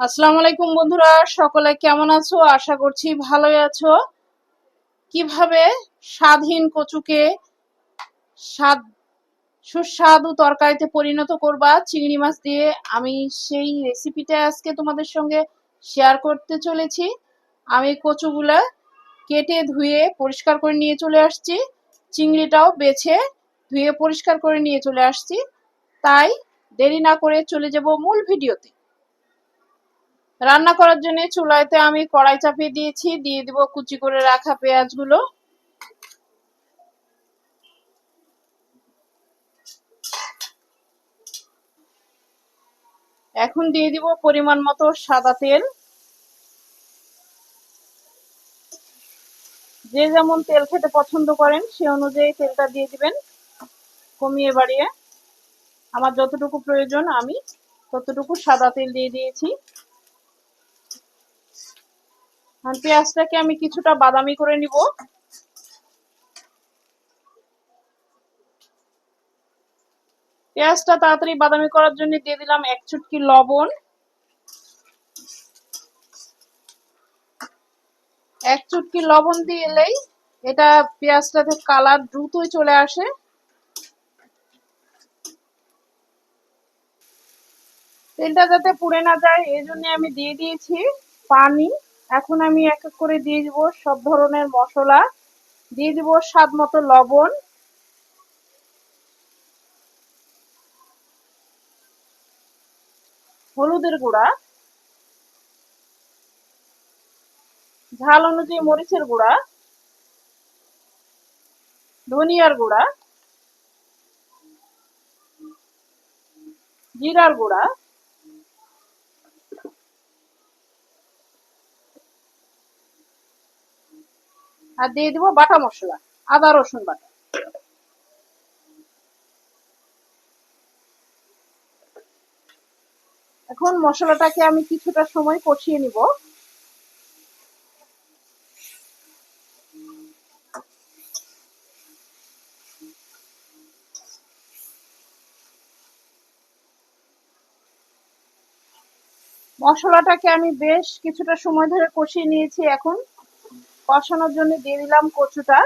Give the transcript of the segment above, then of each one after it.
আসসালামু আলাইকুম বন্ধুরা, সকলে কেমন আছো? আশা করছি ভালোই আছো। কিভাবে স্বাদহীন কচুকে স্বাদ সুস্বাদু তরকারিতে পরিণত করবা চিংড়ি মাছ দিয়ে, আমি সেই রেসিপিটা আজকে তোমাদের সঙ্গে শেয়ার করতে চলেছি। আমি কচুগুলা কেটে ধুয়ে পরিষ্কার করে নিয়ে চলে আসছি, চিংড়িটাও বেছে ধুয়ে পরিষ্কার করে নিয়ে চলে আসছি। তাই দেরি না করে চলে যাব মূল ভিডিওতে। রান্না করার জন্য চুলাইতে আমি কড়াই চাপিয়ে দিয়েছি, দিয়ে দিব কুচি করে রাখা পেঁয়াজগুলো। এখন দিয়ে দিব পরিমাণ মতো সাদা তেল। যে যেমন তেল খেতে পছন্দ করেন সে অনুযায়ী তেলটা দিয়ে দিবেন, কমিয়ে বাড়িয়ে। আমার যতটুকু প্রয়োজন আমি ততটুকু সাদা তেল দিয়ে দিয়েছি। পেঁয়াজটাকে আমি কিছুটা বাদামি করে নিব। পেঁয়াজটা তাড়াতাড়ি বাদামি করার জন্য দিয়ে দিলাম 1 চুটকি লবণ। 1 চুটকি লবণ দিলেই এটা পেঁয়াজটাতে কালার দ্রুতই চলে আসে। তেলটা যাতে পুড়ে না যায় এই জন্য আমি দিয়ে দিয়েছি পানি। এখন আমি এক এক করে দিয়ে দিব সব ধরনের মশলা। দিয়ে দিব স্বাদ মতো লবণ, হলুদের গুঁড়া, ঝাল অনুযায়ী মরিচের গুঁড়া, ধনিয়ার গুঁড়া, জিরার গুঁড়া, আর দিয়ে দিব বাটা মশলা, আদা রসুন বাটা। এখন মশলাটাকে আমি কিছুটা সময় কষিয়ে নিব। মশলাটাকে আমি বেশ কিছুটা সময় ধরে কষিয়ে নিয়েছি। এখন কষানোর জন্য দিয়ে দিলাম কচুটা।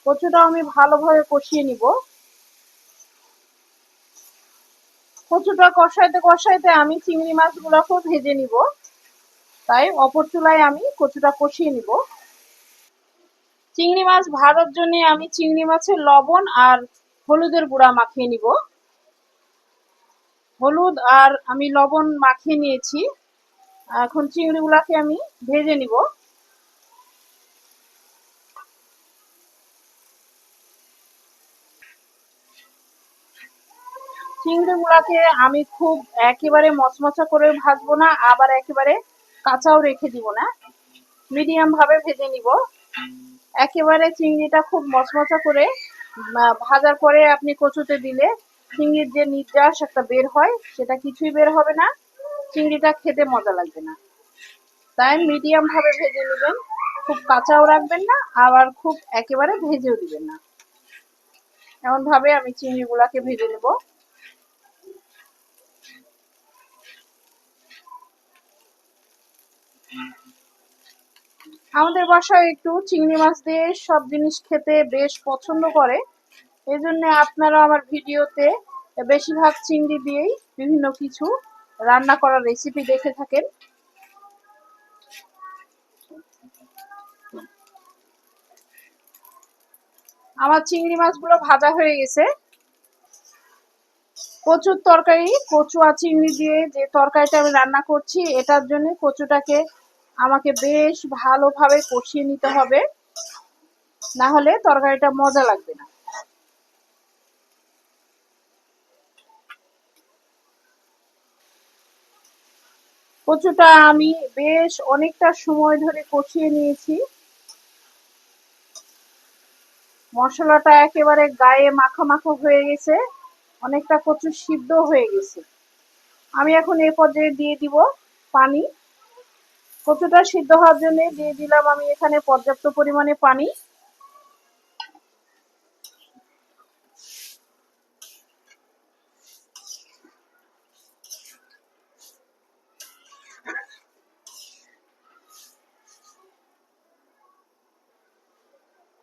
কচুটা আমি ভালোভাবে কষিয়ে নিব। কচুটা কষাইতে কষাইতে আমি চিংড়ি মাছগুলোকেও ভেজে নিব, তাই অপর চুলায় আমি কচুটা কষিয়ে নিব। চিংড়ি মাছ ভাজার জন্য আমি চিংড়ি মাছের লবণ আর হলুদের গুঁড়া মাখিয়ে নিব। হলুদ আর আমি লবণ মাখিয়ে নিয়েছি। এখন চিংড়িগুলাকে আমি ভেজে নিব। চিংড়িগুলাকে আমি খুব একেবারে মচমচা করে ভাজবো না, আবার একেবারে কাঁচাও রেখে দিব না, মিডিয়াম ভাবে ভেজে নিব। একেবারে চিংড়িটা খুব মচমচা করে ভাজার পরে আপনি কচুতে দিলে চিংড়ির যে নির্যাস একটা বের হয় সেটা কিছুই বের হবে না, চিংড়িটা খেতে মজা লাগবে না। তাই মিডিয়াম ভাবে ভেজে নেবেন, খুব কাঁচাও রাখবেন না, আবার খুব একেবারে ভেজেও দিবেন না। এমন ভাবে আমি চিংড়িগুলাকে ভেজে নেব। আমাদের বাসায় একটু চিংড়ি মাছ দিয়ে সব জিনিস খেতে বেশ পছন্দ করে, এই জন্য আপনারা আমার ভিডিওতে বেশিরভাগ চিংড়ি দিয়েই বিভিন্ন কিছু রান্না করার রেসিপি দেখে থাকেন। আমার চিংড়ি মাছগুলো ভাজা হয়ে গেছে। কচুর তরকারি, কচু আর চিংড়ি দিয়ে যে তরকারিটা আমি রান্না করছি এটার জন্য কচুটাকে আমাকে বেশ ভালোভাবে কষিয়ে নিতে হবে, না হলে তরকারিটা মজা লাগবে না। কচুটা আমি বেশ অনেকটা সময় ধরে কষিয়ে নিয়েছি। মশলাটা একেবারে গায়ে মাখা মাখা হয়ে গেছে, অনেকটা কচু সিদ্ধ হয়ে গেছে। আমি এখন এই পর্যায়ে দিয়ে দিব পানি। কচুটা সিদ্ধ হওয়ার জন্য দিয়ে দিলাম আমি এখানে পর্যাপ্ত পরিমাণে পানি।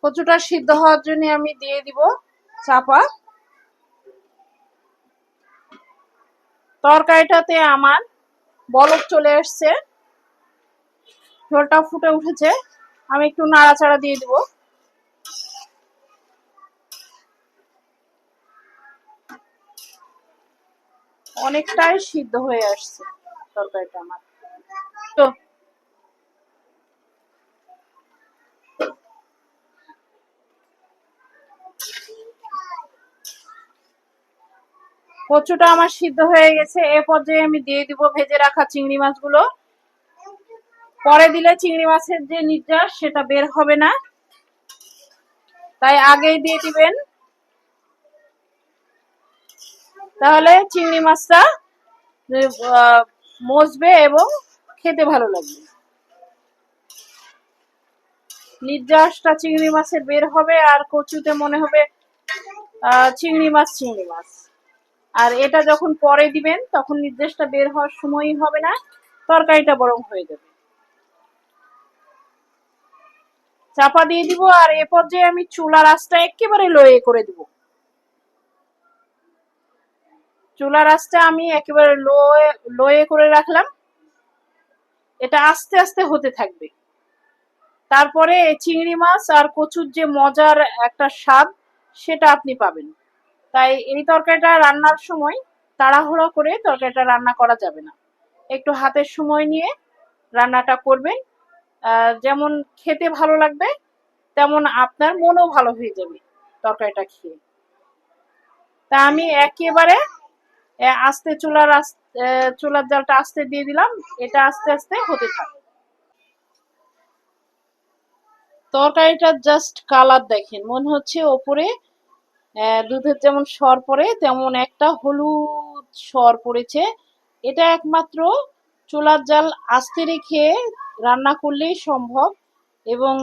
কচুটা সিদ্ধ হওয়ার জন্য আমি দিয়ে দিব চাপা। তরকারিটাতে আমার বলক চলে আসছে, ঝোলটা ফুটে উঠেছে। আমি একটু নাড়াচাড়া দিয়ে দিব। অনেকটাই সিদ্ধ হয়ে আসছে তরকারিটা আমার। তো কচুটা আমার সিদ্ধ হয়ে গেছে। এ পর্যায়ে আমি দিয়ে দিব ভেজে রাখা চিংড়ি মাছগুলো। পরে দিলে চিংড়ি মাছের যে নির্যাস সেটা বের হবে না, তাই আগেই দিয়ে দিবেন, তাহলে চিংড়ি মাছটা মজবে এবং খেতে ভালো লাগবে। নির্যাসটা চিংড়ি মাছের বের হবে আর কচুতে মনে হবে চিংড়ি মাছ। আর এটা যখন পরে দিবেন তখন নির্যাসটা বের হওয়ার সময়ই হবে না, তরকারিটা বরং হয়ে যাবে। চাপা দিয়ে দিব আর এ পর্যায়ে আমি চুলার আঁচটা একেবারে লোয়ে করে দিব। চুলার আঁচটা আমি একেবারে লোয়ে করে রাখলাম। এটা আস্তে আস্তে হতে থাকবে। তারপরে চিংড়ি মাছ আর কচুর যে মজার একটা স্বাদ সেটা আপনি পাবেন। তাই এই তরকারিটা রান্নার সময় তাড়াহুড়ো করে তরকারিটা রান্না করা যাবে না, একটু হাতের সময় নিয়ে রান্নাটা করবেন। যেমন খেতে ভালো লাগবে তেমন আপনার মনও ভালো হয়ে যাবে তরকারিটা খেয়ে। তা আমি একেবারে আস্তে চুলার জালটা আস্তে দিয়ে দিলাম। এটা আস্তে আস্তে হতে থাকে। তরকারিটা জাস্ট কালার দেখেন, মনে হচ্ছে ওপরে দুধের যেমন সর পড়ে তেমন একটা হলুদ সর পড়েছে। এটা একমাত্র চুলার জাল আস্তে রেখে রান্না করলেই সম্ভব, এবং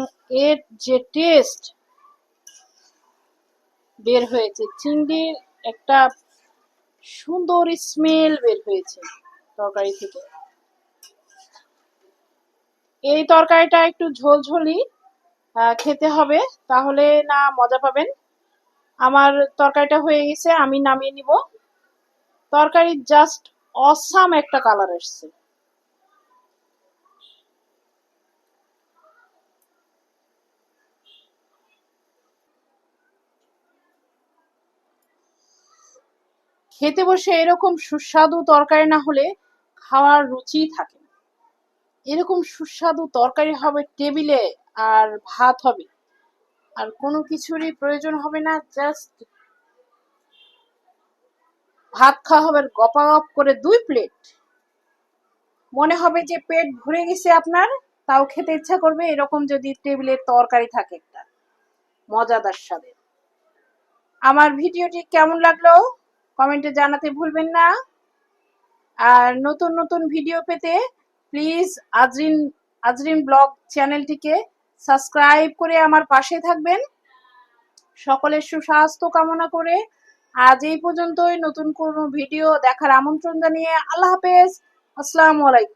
এর যে টেস্ট বের হয়েছে, চিংড়ির একটা সুন্দর স্মেল বের হয়েছে তরকারি থেকে। এই তরকারিটা একটু ঝোলঝোলি খেতে হবে, তাহলে না মজা পাবেন। আমার তরকারিটা হয়ে গেছে, আমি নামিয়ে নিব। তরকারি জাস্ট অসাম একটা কালার আসছে। খেতে বসে এরকম সুস্বাদু তরকারি না হলে খাওয়ার রুচিই থাকে না। এরকম সুস্বাদু তরকারি হবে টেবিলে, আর ভাত হবে, আর কোনো কিছুরই প্রয়োজন হবে না, জাস্ট ভাত খাওয়া হবে গপাগপ করে 2 প্লেট। মনে হবে যে পেট ভরে গেছে আপনার, তাও খেতে ইচ্ছা করবে এরকম যদি টেবিলের তরকারি থাকে একটা মজাদার স্বাদের। আমার ভিডিওটি কেমন লাগলো কমেন্টে জানাতে ভুলবেন না। আর নতুন নতুন ভিডিও পেতে প্লিজ আজরিন ব্লগ চ্যানেলটিকে সাবস্ক্রাইব করে আমার পাশে থাকবেন। সকলের সুস্বাস্থ্য কামনা করে আজ এই পর্যন্তই। নতুন কোনো ভিডিও দেখার আমন্ত্রণ জানিয়ে আল্লাহ হাফেজ, আসসালামু আলাইকুম।